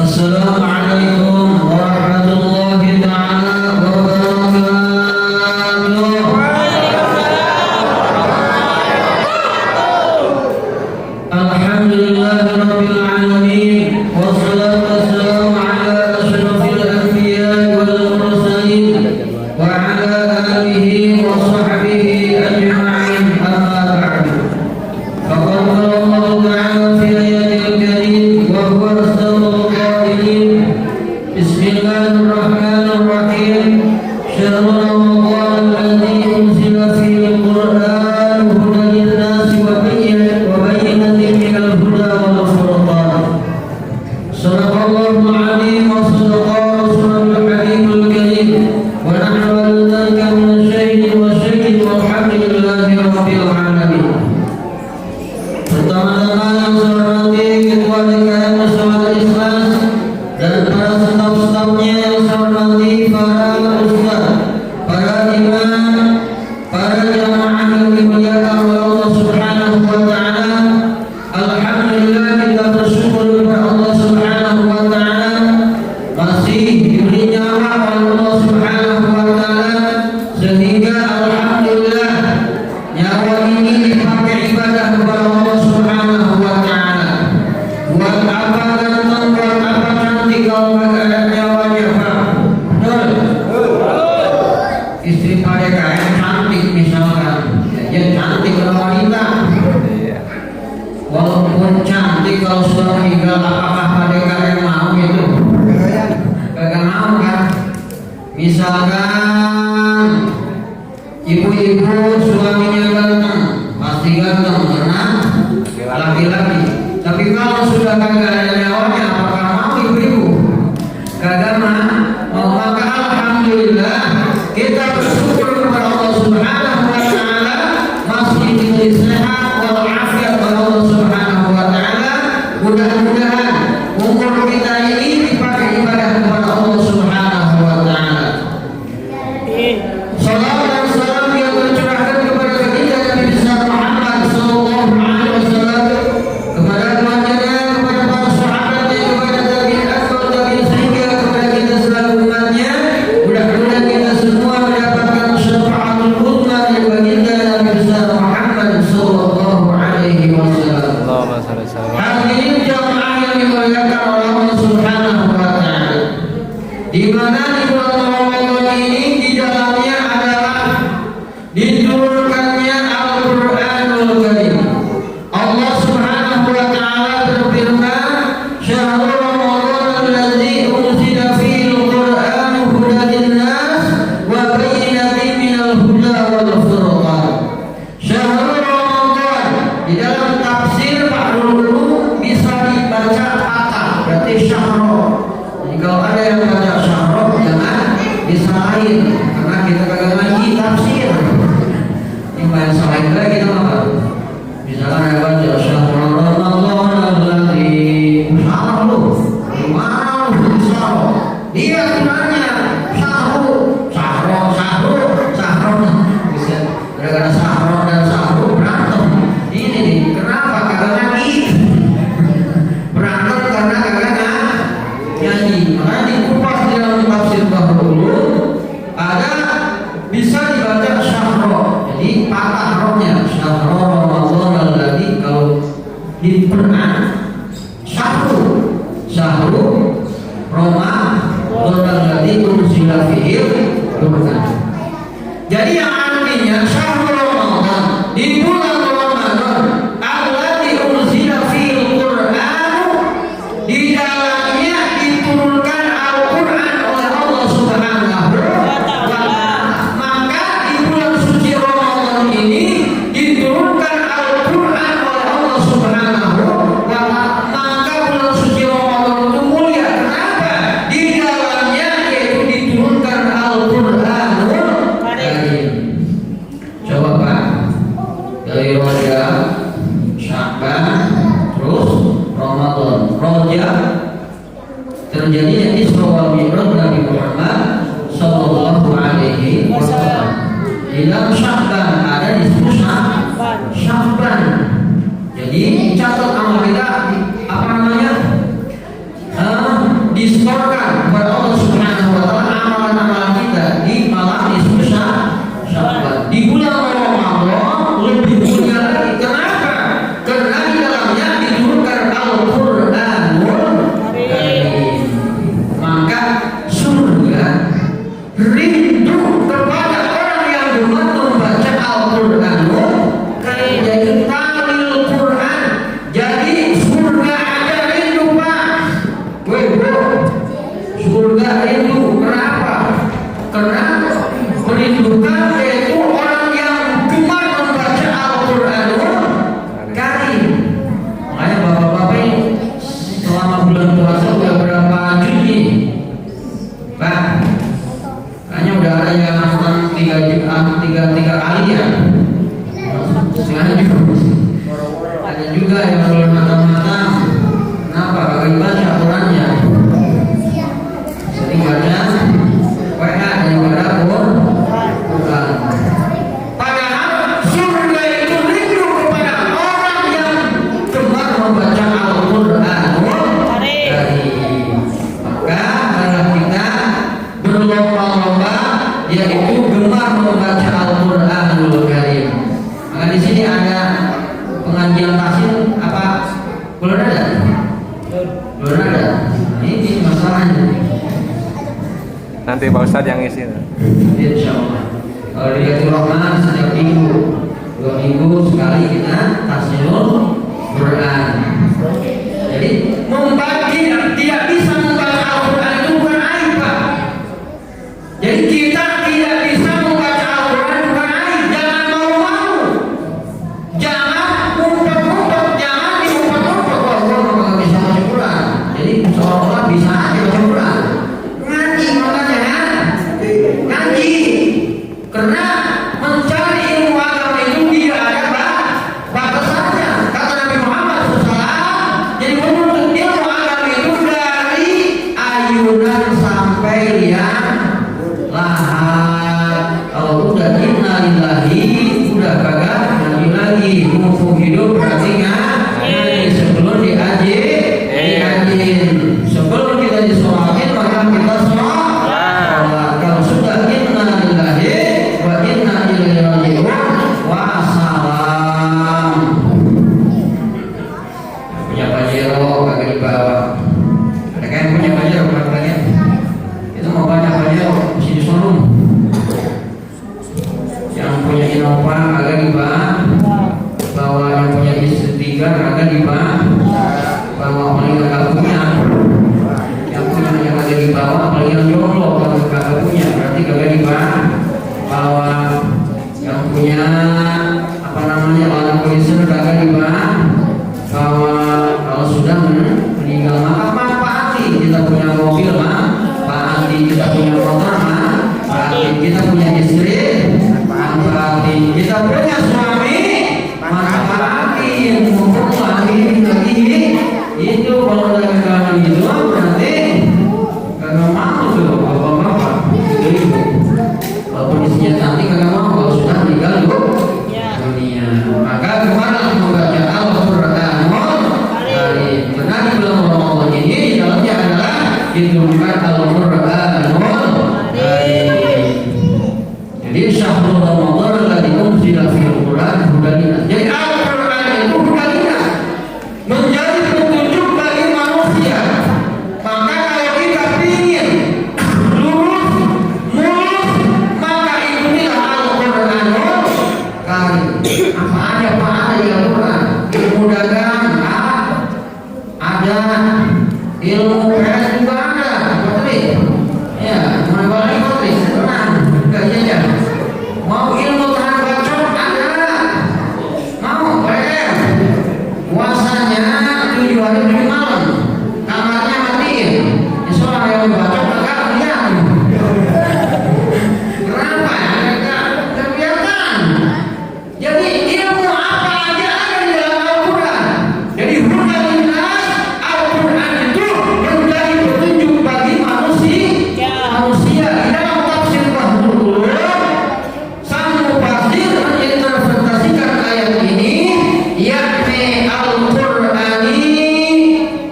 Assalamualaikum warahmatullahi taala wabarakatuh. Alhamdulillahirabbil alamin wassalatu wassalamu ala asyrafil anbiya'i wal mursalin wa ala alihi wa sahbihi ajma'in amma ba'du. Faqad qala Allah ta'ala fi ayatil karim wa huwa asdaqul qailin. Bismillahirrahmanirrahim. Syahrul Ramadan alladzi unzila fihi al-Qur'an hudan lin-nasi wa bayyinatin minal huda wal furqan. Sadaqallahul 'azim wa sadaqa rasulul habibul karim wa nahnu ala dzalika minasyahidin wa syahidin walhamdulillahi rabbil alamin. Pertama-tama yang saya hormati ketua DKM Masyarakat Islam dan para staf-stafnya yang saya hormati, para ustaz, para imam, para jamaah yang dimuliakan oleh Allah Subhanahu wa taala. Alhamdulillah, kita bersyukur kepada Allah Subhanahu wa taala masih diberi nyawa oleh Allah Subhanahu wa taala sehingga alhamdulillah nyawa ini dipakai ibadah kepada Allah Subhanahu wa taala. Buat apa ganteng, buat apa cantik kalau kagak ada nyawanya, Pak? Betul? Istri pada kain cantik misalkan, ya cantik kalau wanita. Walaupun cantik kalau sudah meninggal, apakah pada kain mau itu? Kagak mau kan? Misalkan ibu-ibu suaminya ganteng, pasti ganteng karena laki-laki. Tapi kalau sudah kagak ada nyawanya, apakah mau ibu-ibu? Kagak mau. Maka alhamdulillah kita bersyukur kepada Allah Subhanahu wa taala masih diberi sehat wal afiat oleh Allah Subhanahu wa taala. Mudah-mudahan umur kita ini dipakai ibadah kepada Allah Subhanahu wa taala. Salawat dan salam yang tercurahkan kepada baginda Nabi besar Muhammad sallallahu alaihi wasallam, kepada keluarganya, kepada para sahabatnya, kepada tabi'in atau tabi'in sehingga kepada kita selaku umatnya. Mudah-mudahan kita semua mendapatkan syafaatul uzma dari baginda Nabi besar Muhammad sallallahu alaihi wasallam. Allahumma shalli ala sayyidina Hadirin jamaah yang dimuliakan oleh Allah Subhanahu wa taala, di mana di bulan Ramadan ini di dalamnya adalah diturunkannya Al-Qur'anul Karim. Allah Subhanahu wa taala berfirman, "Syahrul Ramadan alladzi unzila fihi al-Qur'an hudan lin-nas wa bayyinatin minal huda wal furqan." Syahrul Ramadan di dalam tafsir Pak Dulu bisa dibaca patah, berarti syahrul. Jadi kalau ada yang baca syahrul jangan disalahin karena kita kagak ngaji tafsir. Ini bahasa salahin lagi kita apa? Misalkan ada baca syahrul Ramadan alladzi syahrul mau syahrul. Dia sebenarnya syahrul bisa gara-gara syahrul dan syahrul berantem. Ini nih kenapa kagak ngaji? Berantem karena kagak ngaji. Makanya dikupas di dalam tafsir Bahrul ada bisa dibaca syahrul. Jadi patah rohnya syahrul Ramadan alladzi, kalau diperan syahrul Ramadan alladzi unzila fihi al-Qur'an. Jadi yang artinya syahrul Ramadan di bulan Ramadan alladzi unzila fihi al-Qur'an, di dalamnya diturunkan Al-Qur'an oleh Allah Subhanahu wa taala. Maka di bulan suci Ramadan ini diturunkan Al-Qur'an oleh Allah Subhanahu wa taala. Maka bulan suci Ramadan itu mulia. Kenapa? Di dalamnya yaitu diturunkan Al-Qur'anul Karim. Coba Pak, dari Rajab, Sya'ban, terus Ramadan. Rajab terjadinya Isra wal Mi'raj Nabi Muhammad sallallahu alaihi wasallam. Di dalam Sya'ban ada disebut Sya'ban. Jadi catat amal kita apa namanya? disetorkan kepada Allah Subhanahu wa taala amalan-amalan kita di malam nisfu Sya'ban. Di bulan Ramadan lebih mulia lagi. Kenapa? Karena di dalamnya diturunkan Al-Qur'anul Karim. Maka surga rindu kepada orang yang gemar membaca Al-Qur'anul Karim. Jadi talil Qur'an. Jadi surga aja rindu, Pak. Woi bro, surga rindu. Kenapa? Karena merindukan yaitu orang yang gemar membaca Al-Qur'anul Karim. Makanya bapak-bapak ini selama bulan puasa udah berapa juz nih? Pak, kayaknya udah ada yang nonton 3 kali ya. Ada juga yang belum matang-matang. Kenapa? Kagak baca Qurannya. Sering baca WA daripada Quran. Padahal surga itu rindu kepada orang yang gemar membaca Al-Qur'anul Karim. Maka adalah kita berlomba-lomba yaitu gemar membaca Al-Qur'anul Karim. Maka di sini ada pengajian tahsin apa? Belum ada? Belum ada. Ini masalahnya. Nanti Pak Ustadz yang ngisi. Insya Allah. Kalau dikasih Rahman setiap minggu, 2 minggu sekali kita tahsinul Quran. Jadi membagi tidak bisa membaca Al-Quran itu bukan aib, Pak. Jadi kita tidak bisa membaca Al-Quran bukan aib. Jangan malu-malu. Jangan ngumpet-ngumpet, jangan diumpet-umpet. Kalau nggak bisa baca Quran, jadi seolah-olah bisa aja baca Quran. Ngaji makanya, ngaji. Karena mencari ilmu agama itu tidak ada batasannya. Kata Nabi Muhammad SAW, jadi menuntut ilmu agama itu dari ayunan sampai liang lahat. Kalau udah innalillahi, udah kagak lanjut lagi. Mumpung hidup berarti ngaji. Sebelum diajin, sebelum kita disolatin maka kita sholat. Kalau sudah innalillahi wa inna ilaihi raji'un wassalam. Punya pajero kagak dibawa. Ada kan yang punya pajero kagak? Itu mau banyak pajero mesti di showroom. Yang punya Innova kagak dibawa. Bawa yang punya istri 3 kagak dibawa. Bawa paling kagak punya. Yang punya yang kagak dibawa apalagi yang jomblo kalau kagak punya berarti kagak dibawa. Bawa yang punya apa namanya orang polisi kagak dibawa. Bawa kalau sudah meninggal maka manfaati. Kita punya mobil mah manfaati. Kita punya motor mah manfaati. Kita punya istri manfaati. Kita punya suami manfaati. Mumpung lagi itu kalau udah kagak gitu berarti kagak mau tuh bapak-bapak. Jadi walaupun isinya cantik kagak mau kalau sudah meninggal dunia. Maka kemana membaca Al-Qur'anul Karim. Karena di bulan Ramadan ini di dalamnya adalah diturunkan Al-Qur'anul Karim. Jadi syahrul Ramadan alladzi unzila fil Qur'an hudan linnas. Jadi Al-Qur'an itu hudan linnas. Menjadi petunjuk bagi manusia. Maka kalau kita ingin lurus, mulus, maka ikutilah Al-Qur'anul Karim. Apa aja di Al-Quran? Ilmu dagang ada, ilmu peres juga ada. Betul? Ya, mana betul? Tenang, enggak aja. Mau ilmu tahan bacot ada. Mau peres. Puasanya 7 hari 7 malam. Kamarnya matiin. Seorang yang bacot agak diam. Kenapa? Enggak kebiasaan. Jadi ilmu apa aja ada di dalam Al-Quran. Jadi hudan linnas, Al-Quran itu menjadi petunjuk bagi manusia. Di dalam tafsir Fathul Qulub, sang mufasir menginterpretasikan ayat ini, yakni Al-Qur'ani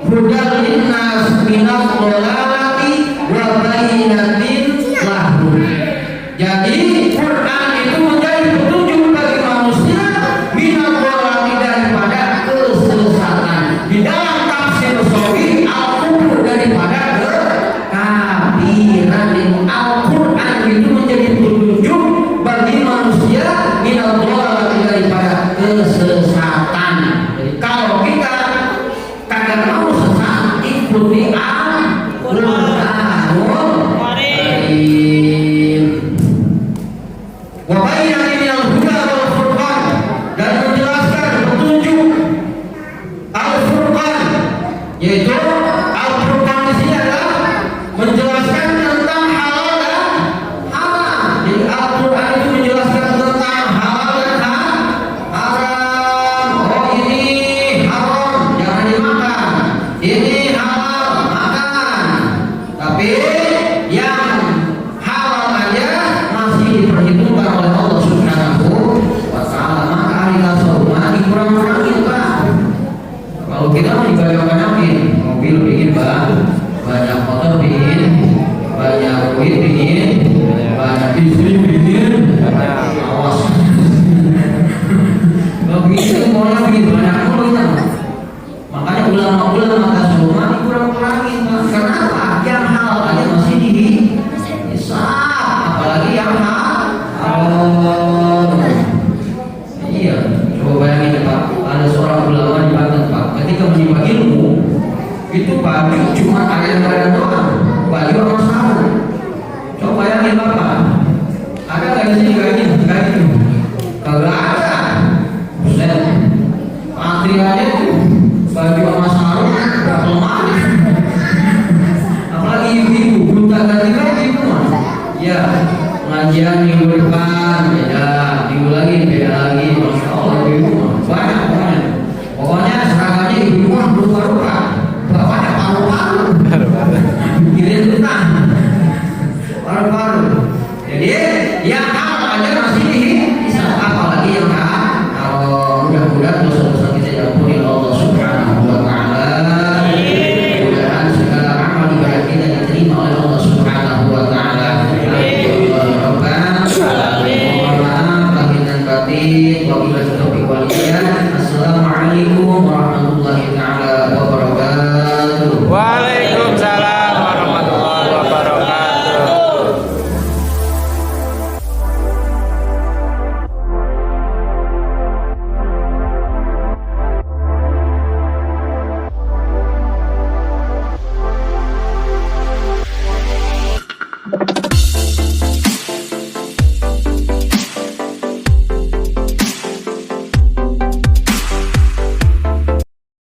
hudan linnas minal yang